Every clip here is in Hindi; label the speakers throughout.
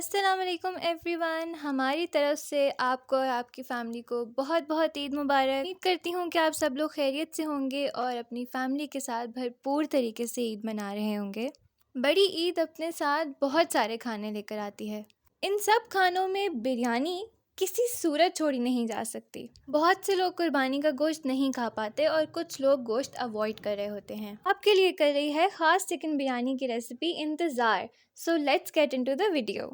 Speaker 1: अस्सलाम वालेकुम एवरीवन। हमारी तरफ से आपको और आपकी फ़ैमिली को बहुत बहुत ईद मुबारक। उम्मीद करती हूँ कि आप सब लोग खैरियत से होंगे और अपनी फ़ैमिली के साथ भरपूर तरीके से ईद मना रहे होंगे। बड़ी ईद अपने साथ बहुत सारे खाने लेकर आती है। इन सब खानों में बिरयानी किसी सूरत छोड़ी नहीं जा सकती। बहुत से लोग कुर्बानी का गोश्त नहीं खा पाते और कुछ लोग गोश्त अवॉइड कर रहे होते हैं। आपके लिए कर रही है ख़ास चिकन बिरयानी की रेसिपी इंतज़ार। So let's get into the video.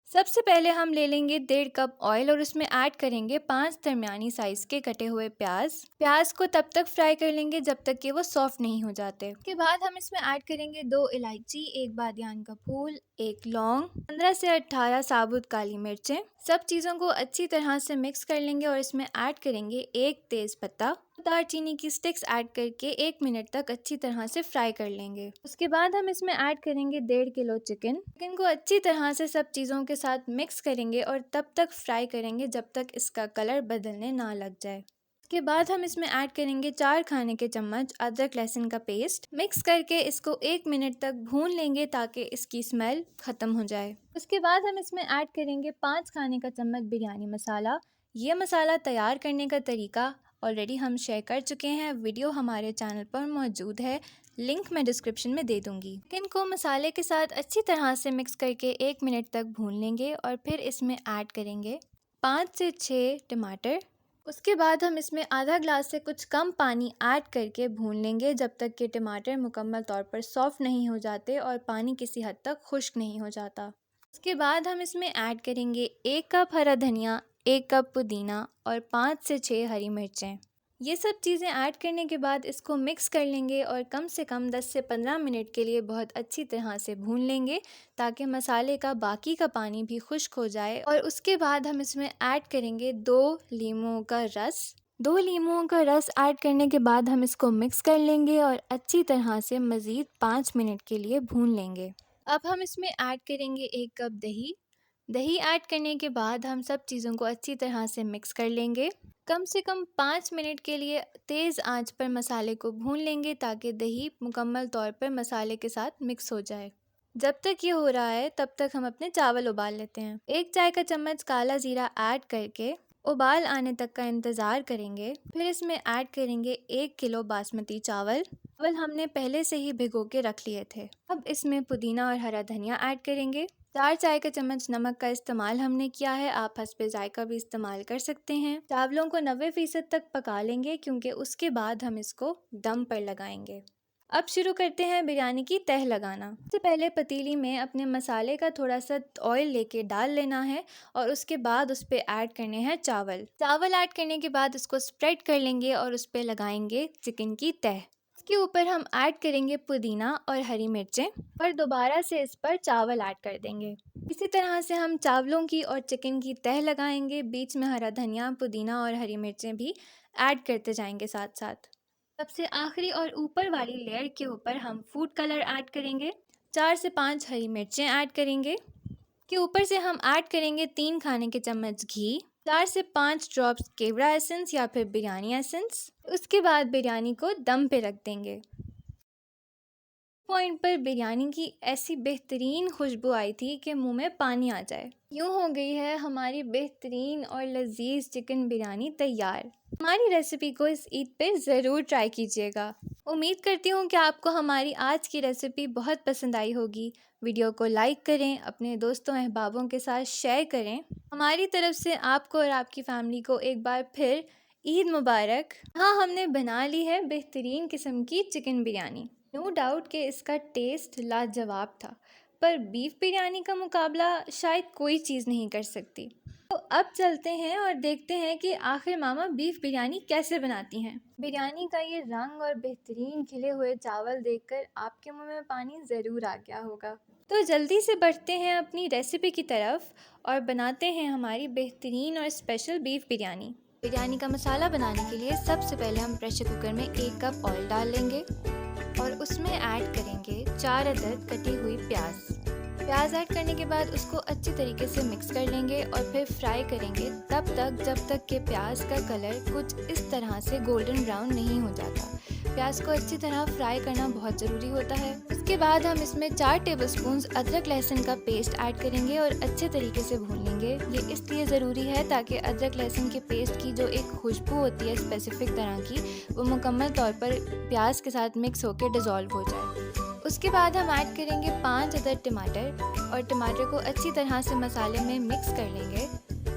Speaker 1: सबसे पहले हम ले लेंगे 1.5 कप ऑयल और उसमें ऐड करेंगे 5 दरमियानी साइज़ के कटे हुए प्याज को तब तक फ्राई कर लेंगे जब तक कि वो सॉफ्ट नहीं हो जाते। उसके बाद हम इसमें ऐड करेंगे 2 इलायची, 1 बादियान का फूल, 1 लौंग, 15 से 18 साबुत काली मिर्चें। सब चीज़ों को अच्छी तरह से मिक्स कर लेंगे और इसमें ऐड करेंगे 1 तेज़ पत्ता, दालचीनी की स्टिक्स ऐड करके 1 मिनट तक अच्छी तरह से फ्राई कर लेंगे। उसके बाद हम इसमें ऐड करेंगे 1.5 किलो चिकन को अच्छी तरह से सब चीज़ों के साथ मिक्स करेंगे और तब तक फ्राई करेंगे जब तक इसका कलर बदलने ना लग जाए। उसके बाद हम इसमें ऐड करेंगे 4 खाने के चम्मच अदरक लहसुन का पेस्ट। मिक्स करके इसको 1 मिनट तक भून लेंगे ताकि इसकी स्मेल ख़त्म हो जाए। उसके बाद हम इसमें ऐड करेंगे 5 खाने का चम्मच बिरयानी मसाला। ये मसाला तैयार करने का तरीका ऑलरेडी हम शेयर कर चुके हैं, वीडियो हमारे चैनल पर मौजूद है, लिंक मैं डिस्क्रिप्शन में दे दूंगी। चिकन को मसाले के साथ अच्छी तरह से मिक्स करके 1 मिनट तक भून लेंगे और फिर इसमें ऐड करेंगे 5 से 6 टमाटर। उसके बाद हम इसमें आधा ग्लास से कुछ कम पानी ऐड करके भून लेंगे जब तक कि टमाटर मुकम्मल तौर पर सॉफ्ट नहीं हो जाते और पानी किसी हद तक खुश्क नहीं हो जाता। उसके बाद हम इसमें ऐड करेंगे 1 कप हरा धनिया, 1 कप पुदीना और 5 से 6 हरी मिर्चें। ये सब चीज़ें ऐड करने के बाद इसको मिक्स कर लेंगे और कम से कम 10 से 15 मिनट के लिए बहुत अच्छी तरह से भून लेंगे ताकि मसाले का बाकी का पानी भी खुश्क हो जाए। और उसके बाद हम इसमें ऐड करेंगे 2 लीमों का रस। 2 लीमों का रस ऐड करने के बाद हम इसको मिक्स कर लेंगे और अच्छी तरह से मज़ीद 5 मिनट के लिए भून लेंगे। अब हम इसमें ऐड करेंगे 1 कप दही ऐड करने के बाद हम सब चीज़ों को अच्छी तरह से मिक्स कर लेंगे। कम से कम 5 मिनट के लिए तेज़ आंच पर मसाले को भून लेंगे ताकि दही मुकम्मल तौर पर मसाले के साथ मिक्स हो जाए। जब तक ये हो रहा है तब तक हम अपने चावल उबाल लेते हैं। 1 चाय का चम्मच काला ज़ीरा ऐड करके उबाल आने तक का इंतज़ार करेंगे। फिर इसमें ऐड करेंगे 1 किलो बासमती चावल हमने पहले से ही भिगो के रख लिए थे। अब इसमें पुदीना और हरा धनिया ऐड करेंगे। 4 चाय का चम्मच नमक का इस्तेमाल हमने किया है, आप हस्बे जायका भी इस्तेमाल कर सकते हैं। चावलों को 90% तक पका लेंगे क्योंकि उसके बाद हम इसको दम पर लगाएंगे। अब शुरू करते हैं बिरयानी की तह लगाना। सबसे पहले पतीली में अपने मसाले का थोड़ा सा ऑयल लेके डाल लेना है और उसके बाद उस पर ऐड करने हैं चावल ऐड करने के बाद उसको स्प्रेड कर लेंगे और उस पर लगाएंगे चिकन की तह। इसके ऊपर हम ऐड करेंगे पुदीना और हरी मिर्चें और दोबारा से इस पर चावल ऐड कर देंगे। इसी तरह से हम चावलों की और चिकन की तह लगाएंगे। बीच में हरा धनिया, पुदीना और हरी मिर्चें भी ऐड करते जाएंगे साथ साथ। सबसे आखिरी और ऊपर वाली लेयर के ऊपर हम फूड कलर ऐड करेंगे। 4 से 5 हरी मिर्चें ऐड करेंगे। के ऊपर से हम ऐड करेंगे 3 खाने के चम्मच घी, 4 से 5 ड्रॉप्स केवड़ा एसेंस या फिर बिरयानी एसेंस। उसके बाद बिरयानी को दम पे रख देंगे। पॉइंट पर बिरयानी की ऐसी बेहतरीन खुशबू आई थी कि मुंह में पानी आ जाए। यूँ हो गई है हमारी बेहतरीन और लजीज चिकन बिरयानी तैयार। हमारी रेसिपी को इस ईद पे ज़रूर ट्राई कीजिएगा। उम्मीद करती हूँ कि आपको हमारी आज की रेसिपी बहुत पसंद आई होगी। वीडियो को लाइक करें, अपने दोस्तों अहबाबों के साथ शेयर करें। हमारी तरफ से आपको और आपकी फैमिली को एक बार फिर ईद मुबारक। हाँ, हमने बना ली है बेहतरीन किस्म की चिकन बिरयानी। नो डाउट कि इसका टेस्ट लाजवाब था, पर बीफ बिरयानी का मुकाबला शायद कोई चीज़ नहीं कर सकती। तो अब चलते हैं और देखते हैं कि आखिर मामा बीफ बिरयानी कैसे बनाती हैं। बिरयानी का ये रंग और बेहतरीन खिले हुए चावल देखकर आपके मुंह में पानी ज़रूर आ गया होगा। तो जल्दी से बढ़ते हैं अपनी रेसिपी की तरफ और बनाते हैं हमारी बेहतरीन और स्पेशल बीफ बिरयानी। बिरयानी का मसाला बनाने के लिए सबसे पहले हम प्रेशर कुकर में 1 कप ऑयल डाल लेंगे और उसमें ऐड करेंगे 4 अदद कटी हुई प्याज ऐड करने के बाद उसको अच्छी तरीके से मिक्स कर लेंगे और फिर फ्राई करेंगे तब तक जब तक कि प्याज का कलर कुछ इस तरह से गोल्डन ब्राउन नहीं हो जाता। प्याज को अच्छी तरह फ्राई करना बहुत ज़रूरी होता है। उसके बाद हम इसमें 4 टेबलस्पून अदरक लहसुन का पेस्ट ऐड करेंगे और अच्छे तरीके से भून लेंगे। ये इसलिए ज़रूरी है ताकि अदरक लहसुन के पेस्ट की जो एक खुशबू होती है स्पेसिफिक तरह की, वो मुकम्मल तौर पर प्याज के साथ मिक्स होकर डिज़ोल्व हो जाए। उसके बाद हम ऐड करेंगे 5 अदद टमाटर और टमाटर को अच्छी तरह से मसाले में मिक्स कर लेंगे।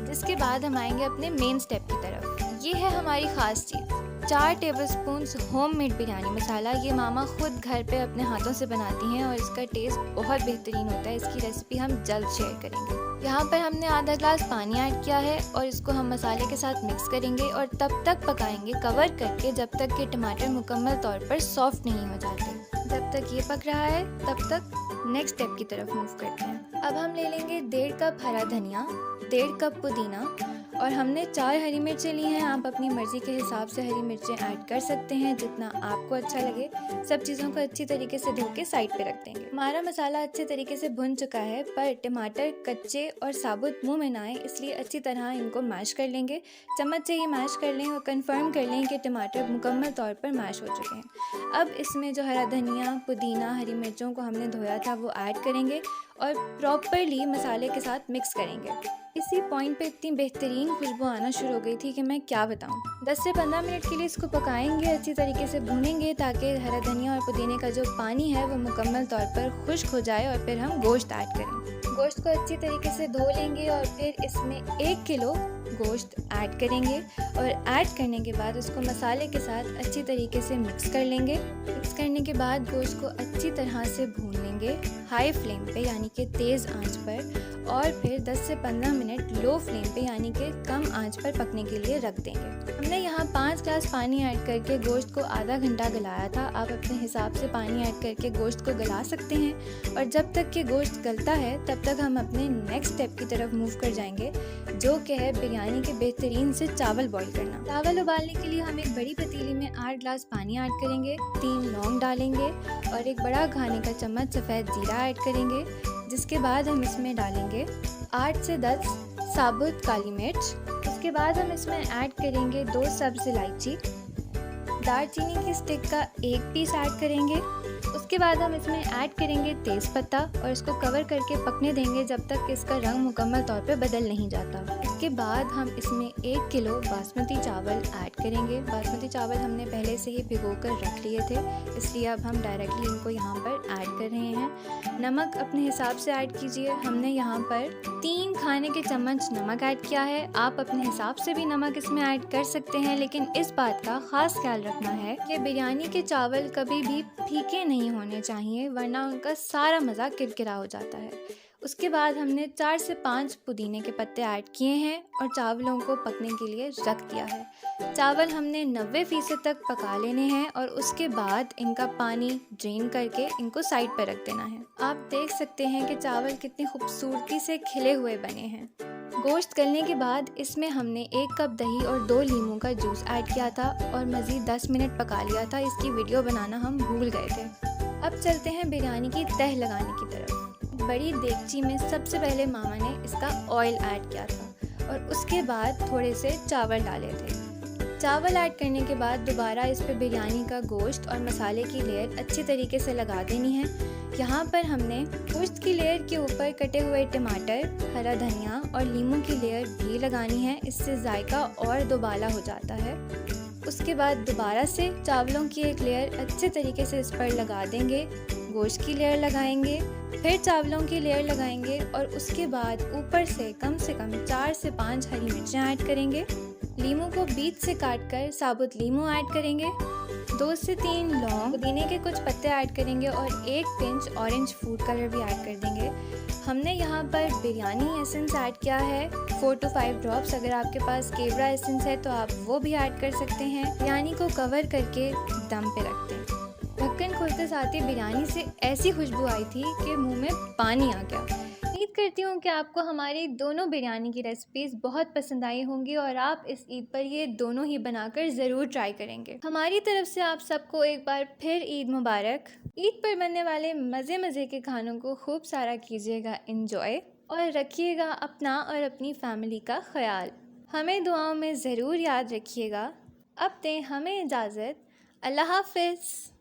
Speaker 1: जिसके बाद हम आएंगे अपने मेन स्टेप की तरफ। ये है हमारी ख़ास चीज़, 4 टेबलस्पून होममेड बिरयानी मसाला। ये मामा खुद घर पे अपने हाथों से बनाती हैं और इसका टेस्ट बहुत बेहतरीन होता है। इसकी रेसिपी हम जल्द शेयर करेंगे। यहाँ पर हमने आधा ग्लास पानी ऐड किया है और इसको हम मसाले के साथ मिक्स करेंगे और तब तक पकाएंगे कवर करके जब तक कि टमाटर मुकम्मल तौर पर सॉफ्ट नहीं हो जाते। जब तक ये पक रहा है तब तक नेक्स्ट स्टेप की तरफ मूव करते हैं। अब हम ले लेंगे 1.5 कप हरा धनिया, 1.5 कप पुदीना और हमने 4 हरी मिर्चें ली हैं। आप अपनी मर्ज़ी के हिसाब से हरी मिर्चें ऐड कर सकते हैं जितना आपको अच्छा लगे। सब चीज़ों को अच्छी तरीके से धो के साइड पे रख देंगे। हमारा मसाला अच्छे तरीके से भुन चुका है पर टमाटर कच्चे और साबुत मुंह में ना आए, इसलिए अच्छी तरह इनको मैश कर लेंगे। चम्मच से ही मैश कर लें और कंफर्म कर लें कि टमाटर मुकम्मल तौर पर मैश हो चुके हैं। अब इसमें जो हरा धनिया, पुदीना, हरी मिर्चों को हमने धोया था वो ऐड करेंगे और प्रॉपरली मसाले के साथ मिक्स करेंगे। इसी पॉइंट पे इतनी बेहतरीन खुशबू आना शुरू हो गई थी कि मैं क्या बताऊं। 10 से 15 मिनट के लिए इसको पकाएंगे, अच्छी तरीके से भूनेंगे ताकि हरा धनिया और पुदीने का जो पानी है वो मुकम्मल तौर पर खुश्क हो जाए और फिर हम गोश्त ऐड करेंगे। गोश्त को अच्छी तरीके से धो लेंगे और फिर इसमें 1 किलो गोश्त ऐड करेंगे और ऐड करने के बाद उसको मसाले के साथ अच्छी तरीके से मिक्स कर लेंगे। मिक्स करने के बाद गोश्त को अच्छी तरह से भून लेंगे हाई फ्लेम पे यानी कि तेज़ आंच पर, और फिर 10 से 15 मिनट लो फ्लेम पे यानी कि कम आंच पर पकने के लिए रख देंगे। हमने यहाँ 5 ग्लास पानी ऐड करके गोश्त को आधा घंटा गलाया था। आप अपने हिसाब से पानी ऐड करके गोश्त को गला सकते हैं और जब तक कि गोश्त गलता है तब तक हम अपने नेक्स्ट स्टेप की तरफ मूव कर जाएंगे, जो कि है बिरयानी के बेहतरीन से चावल बॉईल करना। चावल उबालने के लिए हम एक बड़ी पतीली में 8 ग्लास पानी ऐड करेंगे, 3 लौंग डालेंगे और एक बड़ा खाने का चम्मच सफ़ेद ज़ीरा ऐड करेंगे। जिसके बाद हम इसमें डालेंगे 8 से 10 साबुत काली मिर्च। उसके बाद हम इसमें ऐड करेंगे 2 सब्ज़ इलायची, दालचीनी की स्टिक का 1 पीस ऐड करेंगे। उसके बाद हम इसमें ऐड करेंगे तेज़ पत्ता और इसको कवर करके पकने देंगे जब तक कि इसका रंग मुकम्मल तौर पे बदल नहीं जाता। इसके बाद हम इसमें 1 किलो बासमती चावल ऐड करेंगे। बासमती चावल हमने पहले से ही भिगोकर रख लिए थे, इसलिए अब हम डायरेक्टली इनको यहाँ पर ऐड कर रहे हैं। नमक अपने हिसाब से ऐड कीजिए। हमने यहाँ पर 3 खाने के चम्मच नमक ऐड किया है। आप अपने हिसाब से भी नमक इसमें ऐड कर सकते हैं, लेकिन इस बात का ख़ास ख्याल रखना है कि बिरयानी के चावल कभी भी फीके नहीं होने चाहिए, वरना उनका सारा मज़ा किरकिरा हो जाता है। उसके बाद हमने 4 से 5 पुदीने के पत्ते ऐड किए हैं और चावलों को पकने के लिए रख दिया है। चावल हमने 90% तक पका लेने हैं और उसके बाद इनका पानी ड्रेन करके इनको साइड पर रख देना है। आप देख सकते हैं कि चावल कितनी खूबसूरती से खिले हुए बने हैं। गोश्त गलने के बाद इसमें हमने 1 कप दही और 2 लीमू का जूस ऐड किया था और मज़ीद 10 मिनट पका लिया था। इसकी वीडियो बनाना हम भूल गए थे। अब चलते हैं बिरयानी की तह लगाने की तरफ। बड़ी देगची में सबसे पहले मामा ने इसका ऑयल ऐड किया था और उसके बाद थोड़े से चावल डाले थे। चावल ऐड करने के बाद दोबारा इस पर बिरयानी का गोश्त और मसाले की लेयर अच्छी तरीके से लगा देनी है। यहाँ पर हमने गोश्त की लेयर के ऊपर कटे हुए टमाटर, हरा धनिया और लीमू की लेयर भी लगानी है। इससे जायका और दोबाला हो जाता है। उसके बाद दोबारा से चावलों की एक लेयर अच्छे तरीके से इस पर लगा देंगे। गोश्त की लेयर लगाएंगे, फिर चावलों की लेयर लगाएंगे और उसके बाद ऊपर से कम 4 से 5 हरी मिर्चें ऐड करेंगे। लीमू को बीच से काटकर साबुत लीमू ऐड करेंगे। 2 से 3 लौंग, पुदीने के कुछ पत्ते ऐड करेंगे और 1 पिंच ऑरेंज फूड कलर भी ऐड कर देंगे। हमने यहाँ पर बिरयानी एसेंस ऐड किया है 4 to 5 ड्रॉप्स। अगर आपके पास केवड़ा एसेंस है तो आप वो भी ऐड कर सकते हैं। बिरयानी को कवर करके दम पे रख दें। ढक्कन खोलते साथ ही बिरयानी से ऐसी खुशबू आई थी कि मुंह में पानी आ गया। उम्मीद करती हूँ कि आपको हमारी दोनों बिरयानी की रेसिपीज़ बहुत पसंद आई होंगी और आप इस ईद पर ये दोनों ही बनाकर ज़रूर ट्राई करेंगे। हमारी तरफ से आप सबको एक बार फिर ईद मुबारक। ईद पर बनने वाले मज़े के खानों को खूब सारा कीजिएगा एंजॉय और रखिएगा अपना और अपनी फैमिली का ख्याल। हमें दुआओं में ज़रूर याद रखिएगा। अब दें हमें इजाज़त। अल्लाह हाफ़िज़।